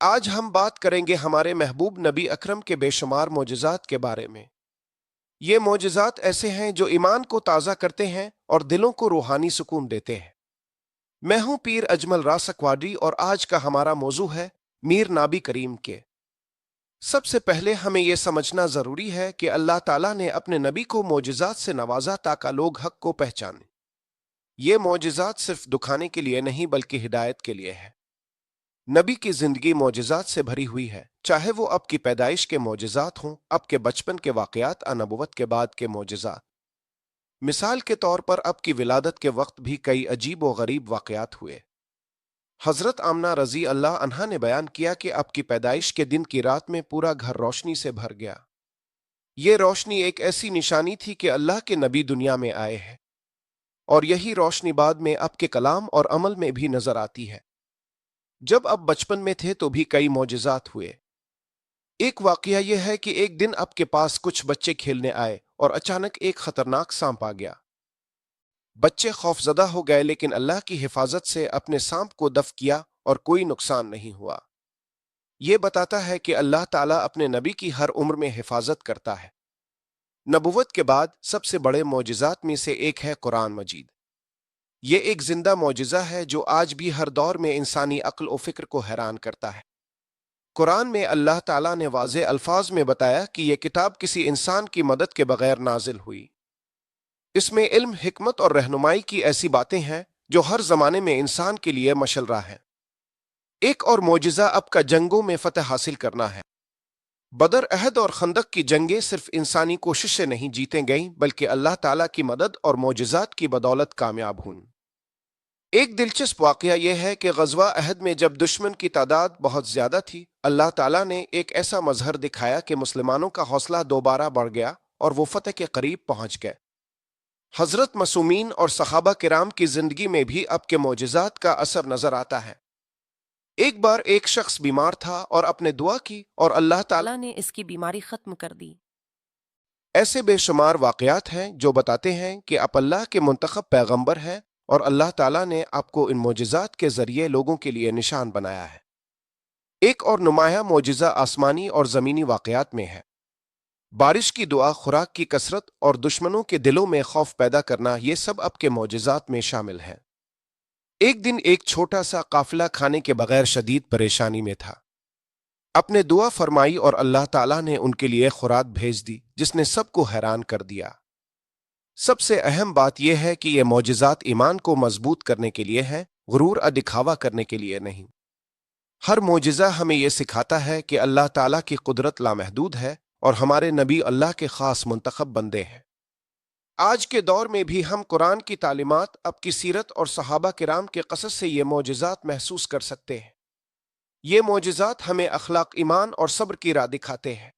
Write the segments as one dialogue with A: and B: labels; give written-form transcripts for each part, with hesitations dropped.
A: آج ہم بات کریں گے ہمارے محبوب نبی اکرم کے بے شمار معجزات کے بارے میں۔ یہ معجزات ایسے ہیں جو ایمان کو تازہ کرتے ہیں اور دلوں کو روحانی سکون دیتے ہیں۔ میں ہوں پیر اجمل راسکواڈی اور آج کا ہمارا موضوع ہے میر نبی کریم کے۔ سب سے پہلے ہمیں یہ سمجھنا ضروری ہے کہ اللہ تعالیٰ نے اپنے نبی کو معجزات سے نوازا تاکہ لوگ حق کو پہچانیں۔ یہ معجزات صرف دکھانے کے لیے نہیں بلکہ ہدایت کے لیے ہے۔ نبی کی زندگی معجزات سے بھری ہوئی ہے، چاہے وہ اب کی پیدائش کے معجزات ہوں، اب کے بچپن کے واقعات، نبوت کے بعد کے معجزات۔ مثال کے طور پر اب کی ولادت کے وقت بھی کئی عجیب و غریب واقعات ہوئے۔ حضرت آمنہ رضی اللہ عنہا نے بیان کیا کہ اب کی پیدائش کے دن کی رات میں پورا گھر روشنی سے بھر گیا۔ یہ روشنی ایک ایسی نشانی تھی کہ اللہ کے نبی دنیا میں آئے ہیں، اور یہی روشنی بعد میں اب کے کلام اور عمل میں بھی نظر آتی ہے۔ جب اب بچپن میں تھے تو بھی کئی معجزات ہوئے۔ ایک واقعہ یہ ہے کہ ایک دن اب کے پاس کچھ بچے کھیلنے آئے اور اچانک ایک خطرناک سانپ آ گیا۔ بچے خوفزدہ ہو گئے لیکن اللہ کی حفاظت سے اپنے سانپ کو دفع کیا اور کوئی نقصان نہیں ہوا۔ یہ بتاتا ہے کہ اللہ تعالیٰ اپنے نبی کی ہر عمر میں حفاظت کرتا ہے۔ نبوت کے بعد سب سے بڑے معجزات میں سے ایک ہے قرآن مجید۔ یہ ایک زندہ معجزہ ہے جو آج بھی ہر دور میں انسانی عقل و فکر کو حیران کرتا ہے۔ قرآن میں اللہ تعالیٰ نے واضح الفاظ میں بتایا کہ یہ کتاب کسی انسان کی مدد کے بغیر نازل ہوئی۔ اس میں علم، حکمت اور رہنمائی کی ایسی باتیں ہیں جو ہر زمانے میں انسان کے لیے مشل راہ ہیں۔ ایک اور معجزہ اب کا جنگوں میں فتح حاصل کرنا ہے۔ بدر، احد اور خندق کی جنگیں صرف انسانی کوشش سے نہیں جیتیں گئیں بلکہ اللہ تعالیٰ کی مدد اور معجزات کی بدولت کامیاب ہوئیں۔ ایک دلچسپ واقعہ یہ ہے کہ غزوہ احد میں جب دشمن کی تعداد بہت زیادہ تھی، اللہ تعالیٰ نے ایک ایسا مظہر دکھایا کہ مسلمانوں کا حوصلہ دوبارہ بڑھ گیا اور وہ فتح کے قریب پہنچ گئے۔ حضرت معصومین اور صحابہ کرام کی زندگی میں بھی اب کے معجزات کا اثر نظر آتا ہے۔ ایک بار ایک شخص بیمار تھا اور اپنے دعا کی اور اللہ تعالیٰ
B: اللہ نے اس کی بیماری ختم کر دی۔
A: ایسے بے شمار واقعات ہیں جو بتاتے ہیں کہ آپ اللہ کے منتخب پیغمبر ہیں اور اللہ تعالیٰ نے آپ کو ان معجزات کے ذریعے لوگوں کے لیے نشان بنایا ہے۔ ایک اور نمایاں معجزہ آسمانی اور زمینی واقعات میں ہے۔ بارش کی دعا، خوراک کی کثرت اور دشمنوں کے دلوں میں خوف پیدا کرنا، یہ سب اب کے معجزات میں شامل ہیں۔ ایک دن ایک چھوٹا سا قافلہ کھانے کے بغیر شدید پریشانی میں تھا۔ اپنے دعا فرمائی اور اللہ تعالیٰ نے ان کے لیے خوراک بھیج دی جس نے سب کو حیران کر دیا۔ سب سے اہم بات یہ ہے کہ یہ معجزات ایمان کو مضبوط کرنے کے لیے ہیں، غرور دکھاوا کرنے کے لیے نہیں۔ ہر معجزہ ہمیں یہ سکھاتا ہے کہ اللہ تعالیٰ کی قدرت لامحدود ہے اور ہمارے نبی اللہ کے خاص منتخب بندے ہیں۔ آج کے دور میں بھی ہم قرآن کی تعلیمات، اب کی سیرت اور صحابہ کرام کے قصص سے یہ معجزات محسوس کر سکتے ہیں۔ یہ معجزات ہمیں اخلاق، ایمان اور صبر کی راہ دکھاتے ہیں۔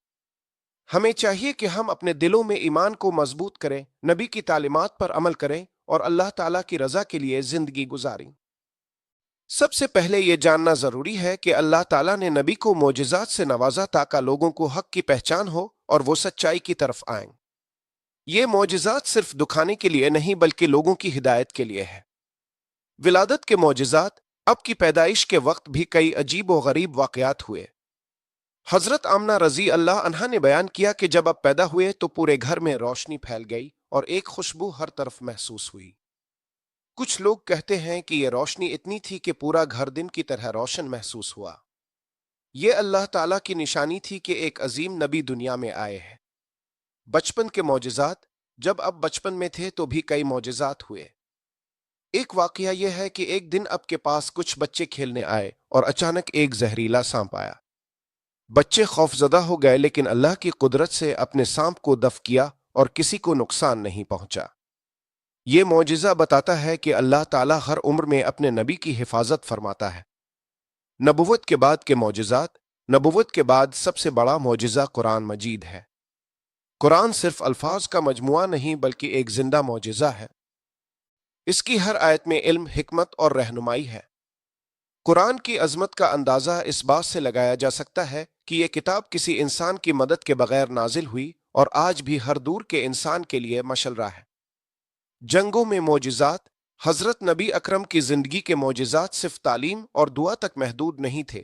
A: ہمیں چاہیے کہ ہم اپنے دلوں میں ایمان کو مضبوط کریں، نبی کی تعلیمات پر عمل کریں اور اللہ تعالیٰ کی رضا کے لیے زندگی گزاریں۔ سب سے پہلے یہ جاننا ضروری ہے کہ اللہ تعالیٰ نے نبی کو معجزات سے نوازا تاکہ لوگوں کو حق کی پہچان ہو اور وہ سچائی کی طرف آئیں۔ یہ معجزات صرف دکھانے کے لیے نہیں بلکہ لوگوں کی ہدایت کے لیے ہے۔ ولادت کے معجزات، اب کی پیدائش کے وقت بھی کئی عجیب و غریب واقعات ہوئے۔ حضرت آمنہ رضی اللہ عنہا نے بیان کیا کہ جب اب پیدا ہوئے تو پورے گھر میں روشنی پھیل گئی اور ایک خوشبو ہر طرف محسوس ہوئی۔ کچھ لوگ کہتے ہیں کہ یہ روشنی اتنی تھی کہ پورا گھر دن کی طرح روشن محسوس ہوا۔ یہ اللہ تعالیٰ کی نشانی تھی کہ ایک عظیم نبی دنیا میں آئے ہیں۔ بچپن کے معجزات، جب اب بچپن میں تھے تو بھی کئی معجزات ہوئے۔ ایک واقعہ یہ ہے کہ ایک دن اب کے پاس کچھ بچے کھیلنے آئے اور اچانک ایک زہریلا سانپ آیا۔ بچے خوفزدہ ہو گئے لیکن اللہ کی قدرت سے اپنے سانپ کو دفع کیا اور کسی کو نقصان نہیں پہنچا۔ یہ معجزہ بتاتا ہے کہ اللہ تعالیٰ ہر عمر میں اپنے نبی کی حفاظت فرماتا ہے۔ نبوت کے بعد کے معجزات، نبوت کے بعد سب سے بڑا معجزہ قرآن مجید ہے۔ قرآن صرف الفاظ کا مجموعہ نہیں بلکہ ایک زندہ معجزہ ہے۔ اس کی ہر آیت میں علم، حکمت اور رہنمائی ہے۔ قرآن کی عظمت کا اندازہ اس بات سے لگایا جا سکتا ہے کہ یہ کتاب کسی انسان کی مدد کے بغیر نازل ہوئی اور آج بھی ہر دور کے انسان کے لیے مشل راہ ہے۔ جنگوں میں معجزات، حضرت نبی اکرم کی زندگی کے معجزات صرف تعلیم اور دعا تک محدود نہیں تھے